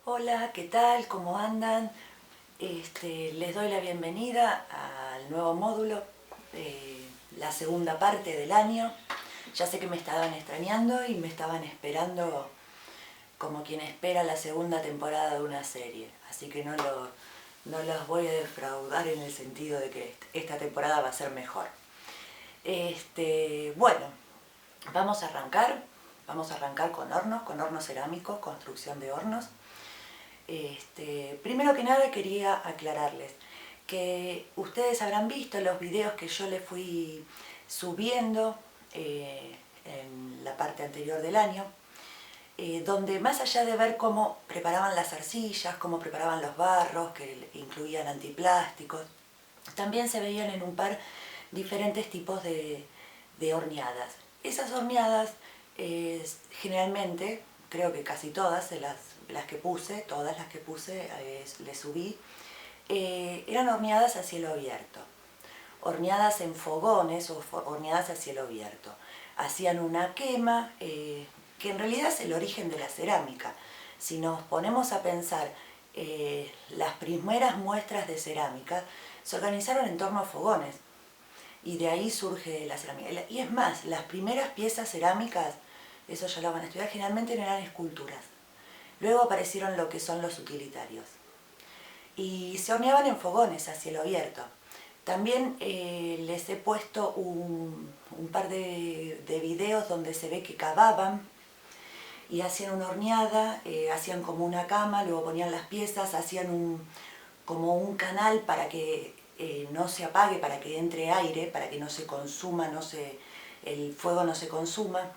Hola, ¿qué tal? ¿Cómo andan? Les doy la bienvenida al nuevo módulo, la segunda parte del año. Ya sé que me estaban extrañando y me estaban esperando como quien espera la segunda temporada de una serie. Así que no los voy a defraudar en el sentido de que esta temporada va a ser mejor. Bueno, vamos a arrancar. Vamos a arrancar con hornos cerámicos, construcción de hornos. Primero que nada quería aclararles que ustedes habrán visto los videos que yo les fui subiendo en la parte anterior del año, donde más allá de ver cómo preparaban las arcillas, cómo preparaban los barros, que incluían antiplásticos, también se veían en un par diferentes tipos de horneadas. Esas horneadas generalmente, creo que casi todas las que puse, les subí, eran horneadas a cielo abierto, horneadas en fogones o horneadas a cielo abierto. Hacían una quema, que en realidad es el origen de la cerámica. Si nos ponemos a pensar, las primeras muestras de cerámica se organizaron en torno a fogones y de ahí surge la cerámica. Y es más, las primeras piezas cerámicas, eso ya lo van a estudiar, generalmente no eran esculturas. Luego aparecieron lo que son los utilitarios. Y se horneaban en fogones a cielo abierto. También les he puesto un par de videos donde se ve que cavaban y hacían una horneada, hacían como una cama, luego ponían las piezas, hacían como un canal para que no se apague, para que entre aire, para que no se consuma, el fuego no se consuma.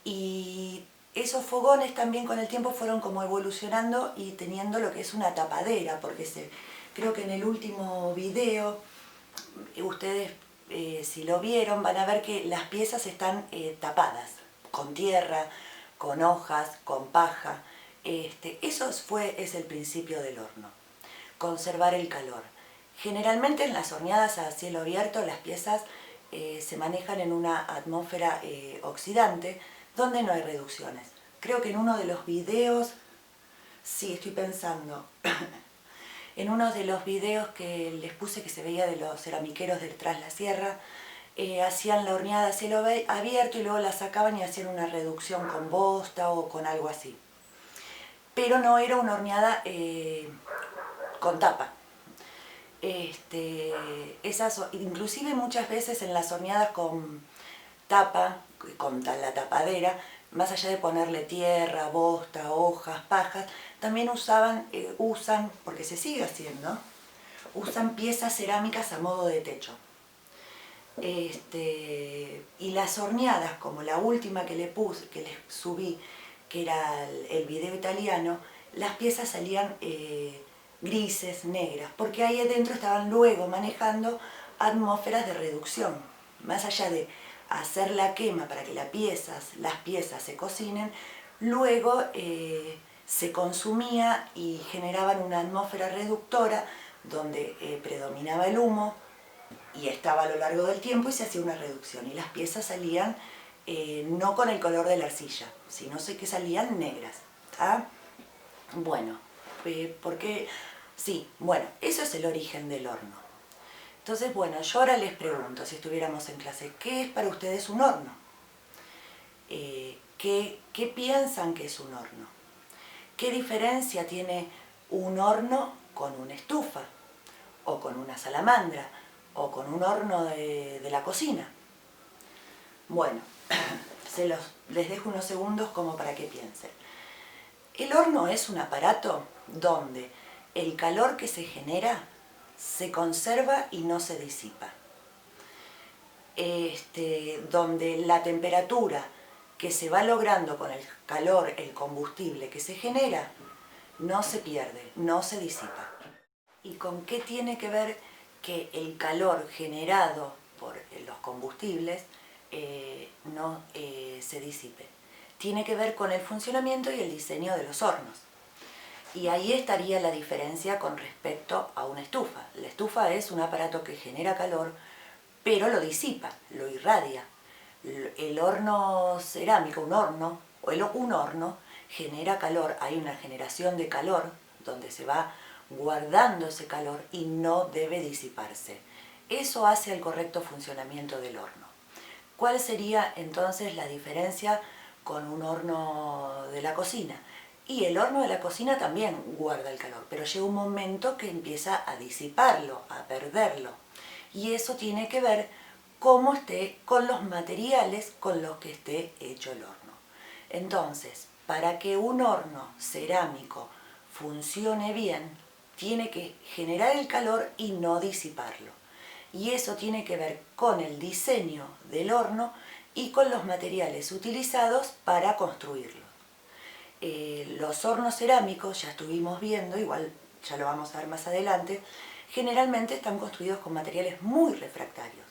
Y esos fogones también con el tiempo fueron como evolucionando y teniendo lo que es una tapadera, porque creo que en el último video, ustedes si lo vieron van a ver que las piezas están tapadas, con tierra, con hojas, con paja. Eso es el principio del horno, conservar el calor. Generalmente en las horneadas a cielo abierto las piezas se manejan en una atmósfera oxidante, donde no hay reducciones. Creo que en uno de los videos, sí, estoy pensando, en uno de los videos que les puse que se veía de los ceramiqueros del Tras la Sierra, hacían la horneada a cielo abierto y luego la sacaban y hacían una reducción con bosta o con algo así. Pero no era una horneada con tapa. Inclusive muchas veces en las horneadas con tapa, con la tapadera, más allá de ponerle tierra, bosta, hojas, pajas, también usan, porque se sigue haciendo, usan piezas cerámicas a modo de techo. Y las horneadas, como la última que les subí, que era el video italiano, las piezas salían grises, negras, porque ahí adentro estaban luego manejando atmósferas de reducción. Más allá de hacer la quema para que las piezas se cocinen, luego se consumía y generaban una atmósfera reductora donde predominaba el humo y estaba a lo largo del tiempo y se hacía una reducción y las piezas salían no con el color de la arcilla, sino que salían negras. ¿Tá? Bueno, porque sí, bueno, eso es el origen del horno. Entonces, bueno, yo ahora les pregunto, si estuviéramos en clase, ¿qué es para ustedes un horno? ¿Qué piensan que es un horno? ¿Qué diferencia tiene un horno con una estufa? ¿O con una salamandra? ¿O con un horno de la cocina? Bueno, les dejo unos segundos como para que piensen. El horno es un aparato donde el calor que se genera se conserva y no se disipa. Donde la temperatura que se va logrando con el calor, el combustible que se genera, no se pierde, no se disipa. ¿Y con qué tiene que ver que el calor generado por los combustibles no se disipe? Tiene que ver con el funcionamiento y el diseño de los hornos. Y ahí estaría la diferencia con respecto a una estufa. La estufa es un aparato que genera calor, pero lo disipa, lo irradia. El horno cerámico, un horno genera calor, hay una generación de calor donde se va guardando ese calor y no debe disiparse. Eso hace el correcto funcionamiento del horno. ¿Cuál sería entonces la diferencia con un horno de la cocina? Y el horno de la cocina también guarda el calor, pero llega un momento que empieza a disiparlo, a perderlo. Y eso tiene que ver cómo esté con los materiales con los que esté hecho el horno. Entonces, para que un horno cerámico funcione bien, tiene que generar el calor y no disiparlo. Y eso tiene que ver con el diseño del horno y con los materiales utilizados para construirlo. Los hornos cerámicos, ya estuvimos viendo, igual ya lo vamos a ver más adelante, generalmente están construidos con materiales muy refractarios,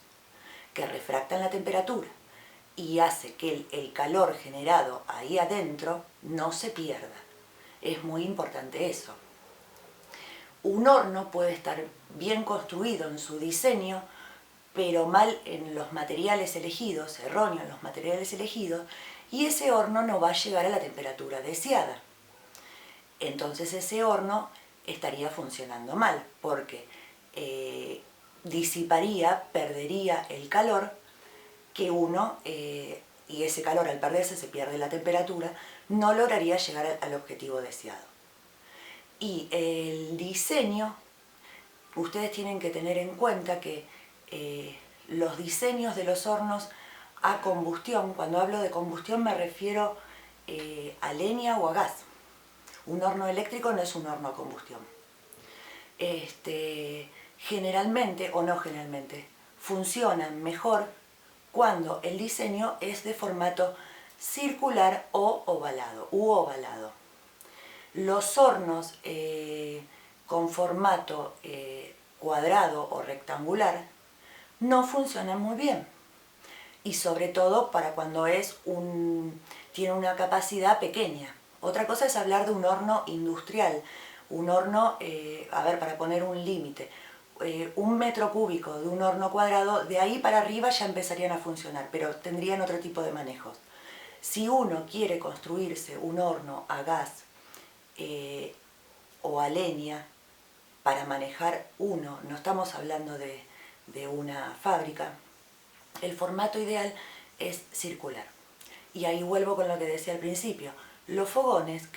que refractan la temperatura y hace que el calor generado ahí adentro no se pierda. Es muy importante eso. Un horno puede estar bien construido en su diseño, pero mal en los materiales elegidos, erróneo en los materiales elegidos, y ese horno no va a llegar a la temperatura deseada. Entonces ese horno estaría funcionando mal, porque disiparía, perdería el calor que uno, y ese calor al perderse se pierde la temperatura, no lograría llegar al objetivo deseado. Y el diseño, ustedes tienen que tener en cuenta que los diseños de los hornos a combustión, cuando hablo de combustión me refiero a leña o a gas. Un horno eléctrico no es un horno a combustión. Generalmente, o no generalmente, funcionan mejor cuando el diseño es de formato circular o ovalado. Los hornos con formato cuadrado o rectangular no funcionan muy bien, y sobre todo para cuando tiene una capacidad pequeña. Otra cosa es hablar de un horno industrial, un horno, para poner un límite, 1 metro cúbico de un horno cuadrado, de ahí para arriba ya empezarían a funcionar, pero tendrían otro tipo de manejos. Si uno quiere construirse un horno a gas o a leña para manejar uno, no estamos hablando de una fábrica, el formato ideal es circular. Y ahí vuelvo con lo que decía al principio. Los fogones,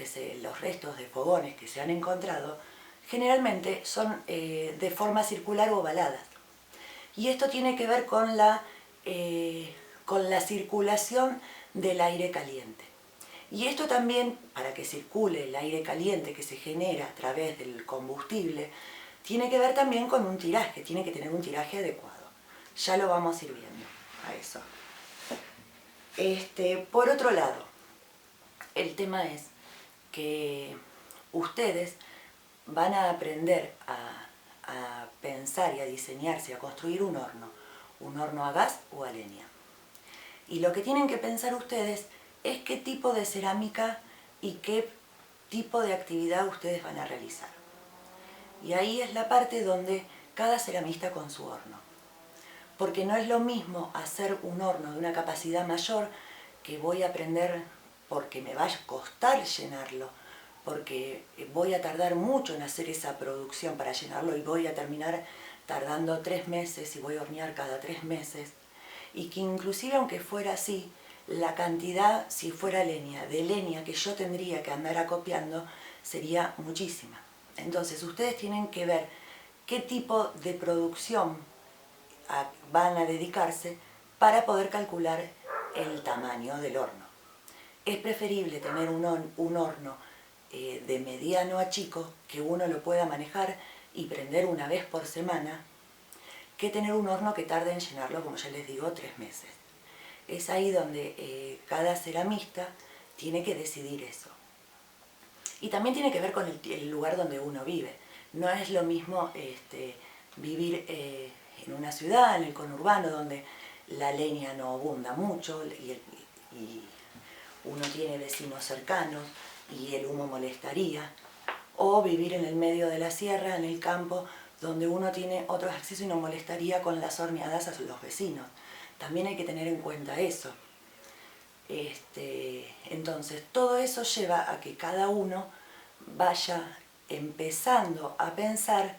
los restos de fogones que se han encontrado, generalmente son de forma circular o ovaladas. Y esto tiene que ver con la circulación del aire caliente. Y esto también, para que circule el aire caliente que se genera a través del combustible, tiene que ver también con un tiraje, tiene que tener un tiraje adecuado. Ya lo vamos a ir viendo a eso. Por otro lado, el tema es que ustedes van a aprender a pensar y a diseñarse, a construir un horno a gas o a leña. Y lo que tienen que pensar ustedes es qué tipo de cerámica y qué tipo de actividad ustedes van a realizar. Y ahí es la parte donde cada ceramista con su horno. Porque no es lo mismo hacer un horno de una capacidad mayor, que voy a aprender porque me va a costar llenarlo, porque voy a tardar mucho en hacer esa producción para llenarlo y voy a terminar tardando 3 meses y voy a hornear cada 3 meses. Y que inclusive aunque fuera así, la cantidad, si fuera leña, de leña que yo tendría que andar acopiando sería muchísima. Entonces ustedes tienen que ver qué tipo de producción van a dedicarse para poder calcular el tamaño del horno. Es preferible tener un horno de mediano a chico, que uno lo pueda manejar y prender una vez por semana, que tener un horno que tarde en llenarlo, como ya les digo, 3 meses. Es ahí donde cada ceramista tiene que decidir eso. Y también tiene que ver con el lugar donde uno vive. No es lo mismo vivir en una ciudad, en el conurbano, donde la leña no abunda mucho y uno tiene vecinos cercanos y el humo molestaría, o vivir en el medio de la sierra, en el campo, donde uno tiene otros accesos y no molestaría con las horneadas a los vecinos. También hay que tener en cuenta eso. Entonces todo eso lleva a que cada uno vaya empezando a pensar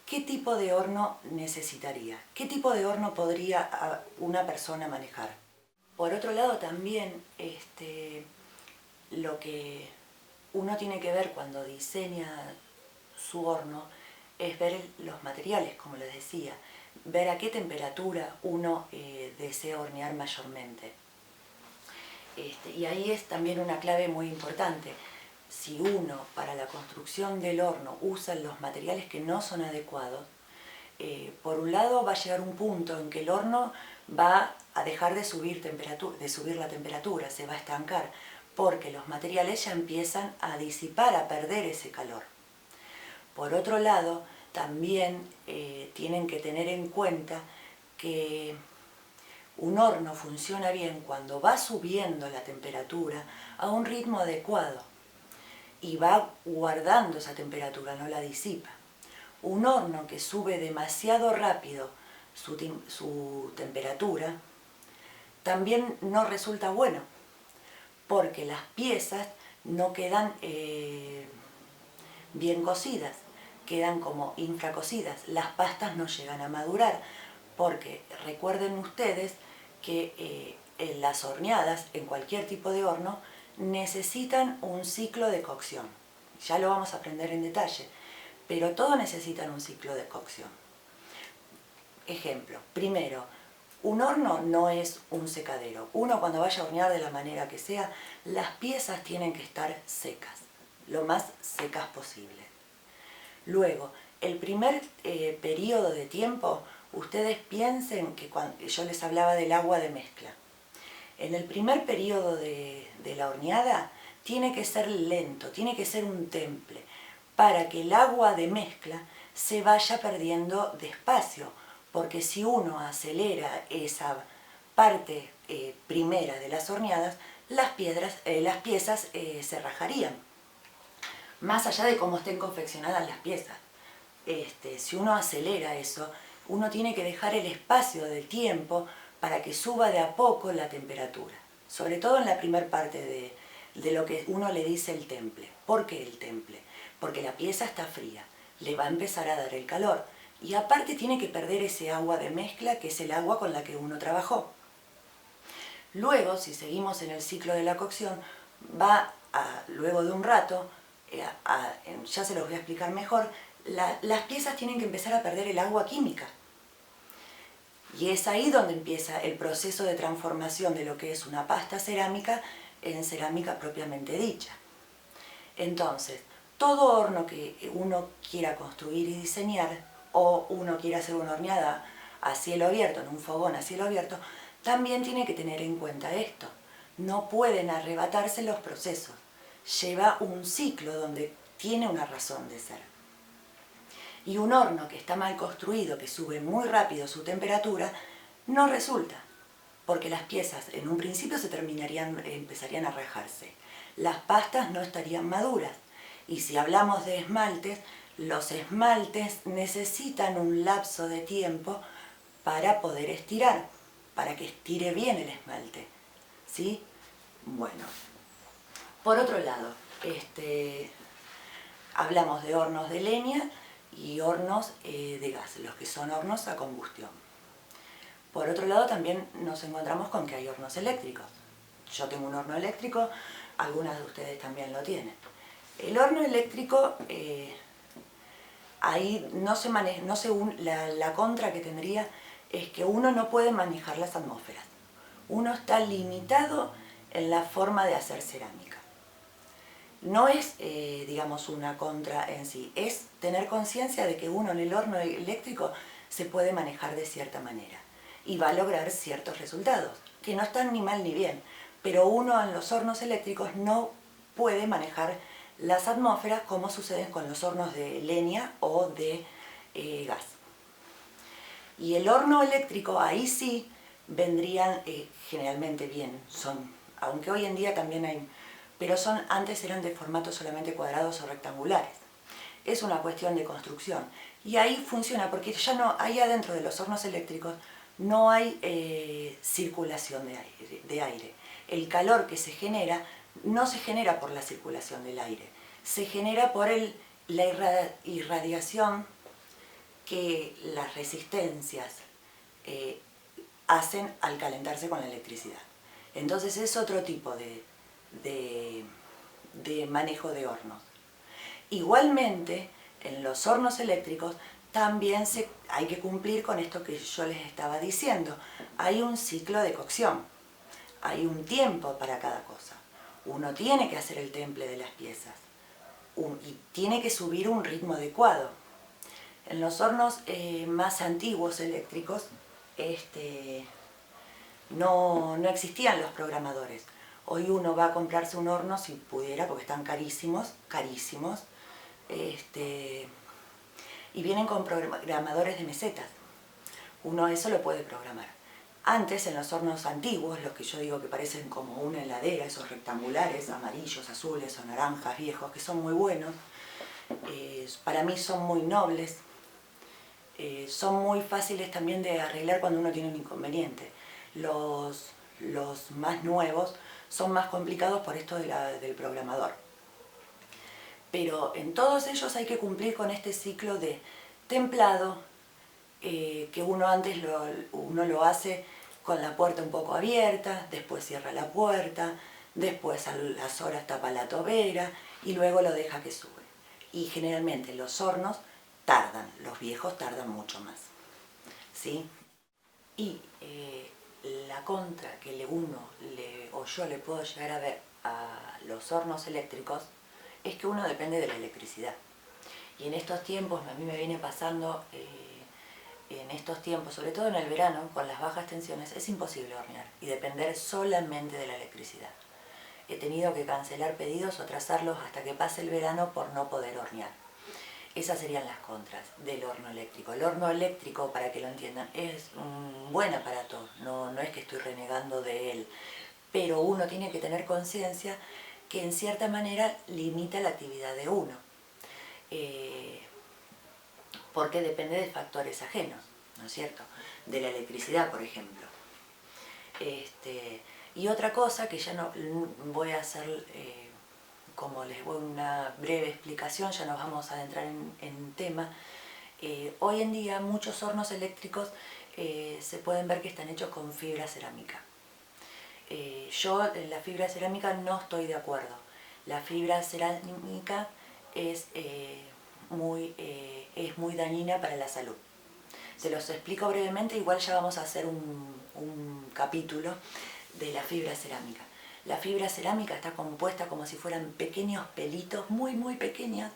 qué tipo de horno necesitaría, qué tipo de horno podría una persona manejar. Por otro lado también lo que uno tiene que ver cuando diseña su horno es ver los materiales, como les decía, ver a qué temperatura uno desea hornear mayormente. Y ahí es también una clave muy importante. Si uno para la construcción del horno usa los materiales que no son adecuados, por un lado va a llegar un punto en que el horno va a dejar de subir la temperatura, se va a estancar, porque los materiales ya empiezan a disipar, a perder ese calor. Por otro lado, también tienen que tener en cuenta que un horno funciona bien cuando va subiendo la temperatura a un ritmo adecuado y va guardando esa temperatura, no la disipa. Un horno que sube demasiado rápido su temperatura también no resulta bueno, porque las piezas no quedan bien cocidas, quedan como infracocidas, las pastas no llegan a madurar, porque recuerden ustedes que las horneadas en cualquier tipo de horno necesitan un ciclo de cocción. Ya lo vamos a aprender en detalle, pero todo necesitan un ciclo de cocción. Ejemplo, primero, un horno no es un secadero. Uno cuando vaya a hornear de la manera que sea, las piezas tienen que estar secas, lo más secas posible. Luego, el primer periodo de tiempo, ustedes piensen que cuando yo les hablaba del agua de mezcla. En el primer periodo de la horneada tiene que ser lento, tiene que ser un temple, para que el agua de mezcla se vaya perdiendo despacio, porque si uno acelera esa parte primera de las horneadas, las piezas se rajarían. Más allá de cómo estén confeccionadas las piezas. Si uno acelera eso, uno tiene que dejar el espacio del tiempo para que suba de a poco la temperatura. Sobre todo en la primera parte de lo que uno le dice el temple. ¿Por qué el temple? Porque la pieza está fría, le va a empezar a dar el calor. Y aparte tiene que perder ese agua de mezcla, que es el agua con la que uno trabajó. Luego, si seguimos en el ciclo de la cocción, luego de un rato, ya se los voy a explicar mejor, las piezas tienen que empezar a perder el agua química. Y es ahí donde empieza el proceso de transformación de lo que es una pasta cerámica en cerámica propiamente dicha. Entonces, todo horno que uno quiera construir y diseñar, o uno quiera hacer una horneada a cielo abierto, en un fogón a cielo abierto, también tiene que tener en cuenta esto. No pueden arrebatarse los procesos. Lleva un ciclo donde tiene una razón de ser. Y un horno que está mal construido, que sube muy rápido su temperatura, no resulta, porque las piezas en un principio empezarían a rajarse. Las pastas no estarían maduras. Y si hablamos de esmaltes, los esmaltes necesitan un lapso de tiempo para poder estirar, para que estire bien el esmalte. ¿Sí? Bueno, por otro lado, hablamos de hornos de leña y hornos de gas, los que son hornos a combustión. Por otro lado también nos encontramos con que hay hornos eléctricos. Yo tengo un horno eléctrico, algunas de ustedes también lo tienen. El horno eléctrico, ahí la contra que tendría es que uno no puede manejar las atmósferas. Uno está limitado en la forma de hacer cerámica. No es, digamos, una contra en sí, es tener conciencia de que uno en el horno eléctrico se puede manejar de cierta manera y va a lograr ciertos resultados, que no están ni mal ni bien, pero uno en los hornos eléctricos no puede manejar las atmósferas como sucede con los hornos de leña o de gas. Y el horno eléctrico, ahí sí vendrían generalmente bien, aunque hoy en día también hay, pero antes eran de formato solamente cuadrados o rectangulares. Es una cuestión de construcción. Y ahí funciona porque ya no, ahí adentro de los hornos eléctricos no hay circulación de aire. el calor que se genera no se genera por la circulación del aire, se genera por la irradiación que las resistencias hacen al calentarse con la electricidad. Entonces es otro tipo de manejo de hornos. Igualmente, en los hornos eléctricos también hay que cumplir con esto que yo les estaba diciendo. Hay un ciclo de cocción, hay un tiempo para cada cosa. Uno tiene que hacer el temple de las piezas y tiene que subir un ritmo adecuado. En los hornos más antiguos eléctricos no existían los programadores. Hoy uno va a comprarse un horno si pudiera, porque están carísimos, carísimos, y vienen con programadores de mesetas. Uno eso lo puede programar. Antes, en los hornos antiguos, los que yo digo que parecen como una heladera, esos rectangulares, amarillos, azules o naranjas viejos, que son muy buenos, para mí son muy nobles, son muy fáciles también de arreglar cuando uno tiene un inconveniente. Los más nuevos son más complicados por esto del programador. Pero en todos ellos hay que cumplir con este ciclo de templado, que uno antes uno lo hace con la puerta un poco abierta, después cierra la puerta, después a las horas tapa la tobera y luego lo deja que sube. Y generalmente los hornos tardan, los viejos tardan mucho más, ¿sí? Y la contra que yo le puedo llegar a ver a los hornos eléctricos es que uno depende de la electricidad. Y en estos tiempos, a mí me viene pasando, en estos tiempos, sobre todo en el verano, con las bajas tensiones, es imposible hornear y depender solamente de la electricidad. He tenido que cancelar pedidos o atrasarlos hasta que pase el verano por no poder hornear. Esas serían las contras del horno eléctrico. El horno eléctrico, para que lo entiendan, es un buen aparato, no es que estoy renegando de él, pero uno tiene que tener conciencia que en cierta manera limita la actividad de uno, porque depende de factores ajenos, ¿no es cierto? De la electricidad, por ejemplo. Y otra cosa que ya no voy a hacer, como les voy a una breve explicación, ya nos vamos a adentrar en tema. Hoy en día muchos hornos eléctricos se pueden ver que están hechos con fibra cerámica. Yo en la fibra cerámica no estoy de acuerdo. La fibra cerámica es muy dañina para la salud. Se los explico brevemente, igual ya vamos a hacer un capítulo de la fibra cerámica. La fibra cerámica está compuesta como si fueran pequeños pelitos, muy pequeños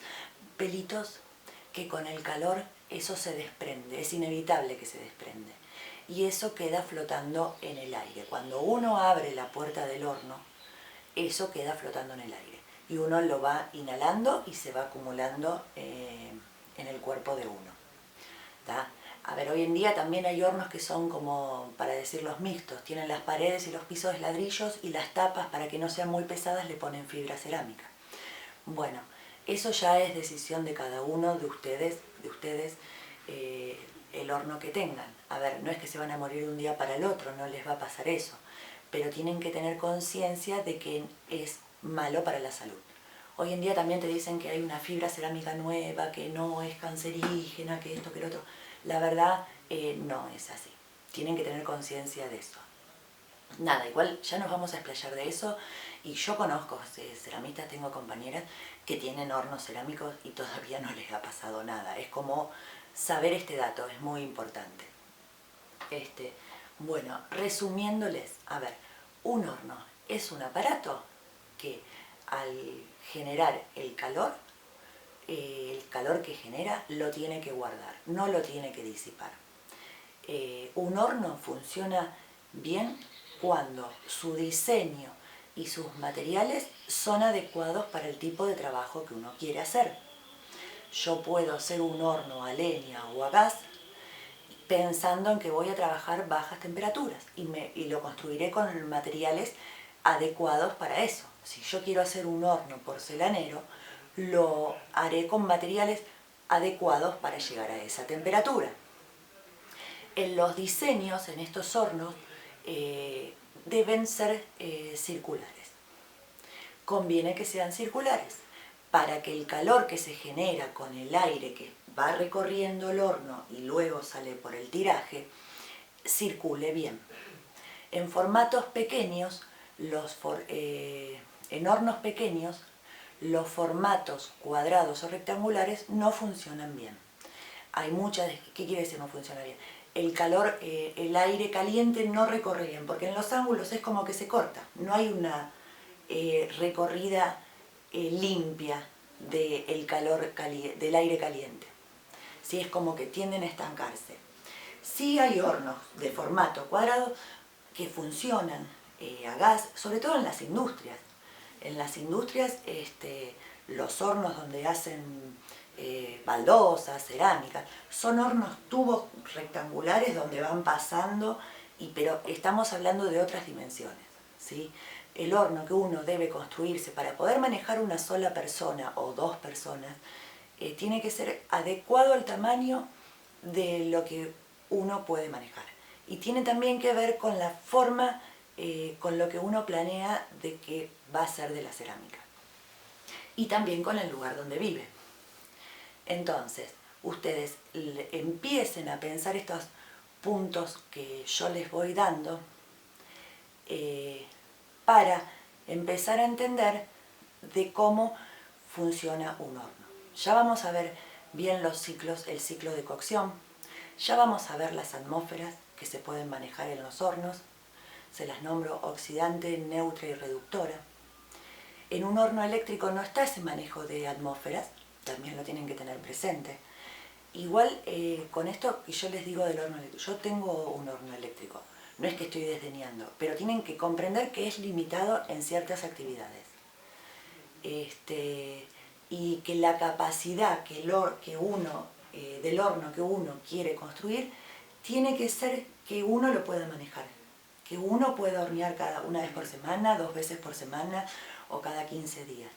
pelitos, que con el calor eso se desprende, es inevitable que se desprende. Y eso queda flotando en el aire. Cuando uno abre la puerta del horno, eso queda flotando en el aire. Y uno lo va inhalando y se va acumulando en el cuerpo de uno. ¿Tá? A ver, hoy en día también hay hornos que son como, para decirlos, mixtos. Tienen las paredes y los pisos de ladrillos y las tapas, para que no sean muy pesadas, le ponen fibra cerámica. Bueno, eso ya es decisión de cada uno de ustedes, el horno que tengan. A ver, no es que se van a morir de un día para el otro, no les va a pasar eso, pero tienen que tener conciencia de que es malo para la salud. Hoy en día también te dicen que hay una fibra cerámica nueva, que no es cancerígena, que esto, que lo otro. La verdad, no es así. Tienen que tener conciencia de eso. Nada, igual ya nos vamos a explayar de eso, y yo conozco ceramistas, tengo compañeras que tienen hornos cerámicos y todavía no les ha pasado nada. Es como saber este dato, es muy importante. Bueno, resumiéndoles, a ver, un horno es un aparato que al generar el calor que genera lo tiene que guardar, no lo tiene que disipar. Un horno funciona bien cuando su diseño y sus materiales son adecuados para el tipo de trabajo que uno quiere hacer. Yo puedo hacer un horno a leña o a gas pensando en que voy a trabajar bajas temperaturas y lo construiré con materiales adecuados para eso. Si yo quiero hacer un horno porcelanero, lo haré con materiales adecuados para llegar a esa temperatura. En los diseños, en estos hornos, deben ser circulares. Conviene que sean circulares para que el calor que se genera con el aire que va recorriendo el horno y luego sale por el tiraje, circule bien. En formatos pequeños, en hornos pequeños, los formatos cuadrados o rectangulares no funcionan bien. Hay muchas, ¿qué quiere decir no funciona bien? El calor, el aire caliente no recorre bien, porque en los ángulos es como que se corta, no hay una recorrida limpia del del aire caliente. ¿Sí? Es como que tienden a estancarse. Sí hay hornos de formato cuadrado que funcionan a gas, sobre todo en las industrias. En las industrias, los hornos donde hacen baldosas, cerámicas, son hornos tubos rectangulares donde van pasando, pero estamos hablando de otras dimensiones, ¿sí? El horno que uno debe construirse para poder manejar una sola persona o dos personas, tiene que ser adecuado al tamaño de lo que uno puede manejar. Y tiene también que ver con la forma, con lo que uno planea de que va a ser de la cerámica. Y también con el lugar donde vive. Entonces, ustedes empiecen a pensar estos puntos que yo les voy dando para empezar a entender de cómo funciona un horno. Ya vamos a ver bien los ciclos, el ciclo de cocción, ya vamos a ver las atmósferas que se pueden manejar en los hornos, se las nombro oxidante, neutra y reductora. En un horno eléctrico no está ese manejo de atmósferas, también lo tienen que tener presente. Igual con esto que yo les digo del horno eléctrico, yo tengo un horno eléctrico, no es que estoy desdeñando, pero tienen que comprender que es limitado en ciertas actividades. Y que la capacidad del horno que uno quiere construir tiene que ser que uno lo pueda manejar, que uno pueda hornear una vez por semana, 2 veces por semana o cada 15 días.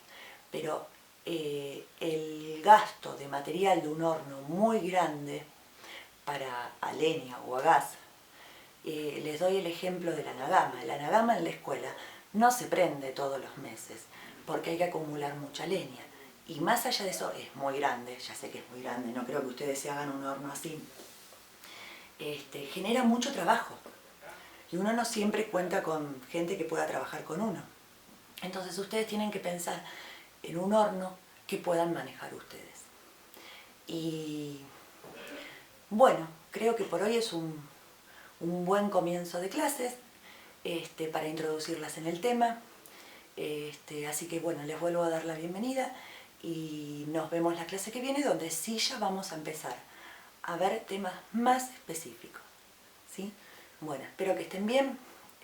Pero el gasto de material de un horno muy grande a leña o a gas, les doy el ejemplo de la anagama. La anagama en la escuela no se prende todos los meses porque hay que acumular mucha leña. Y más allá de eso, es muy grande, ya sé que es muy grande, no creo que ustedes se hagan un horno así. Genera mucho trabajo y uno no siempre cuenta con gente que pueda trabajar con uno. Entonces ustedes tienen que pensar en un horno que puedan manejar ustedes. Y bueno, creo que por hoy es un buen comienzo de clases para introducirlas en el tema. Así que bueno, les vuelvo a dar la bienvenida y nos vemos la clase que viene, donde sí ya vamos a empezar a ver temas más específicos, ¿sí? Bueno, espero que estén bien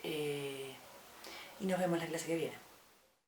y nos vemos la clase que viene.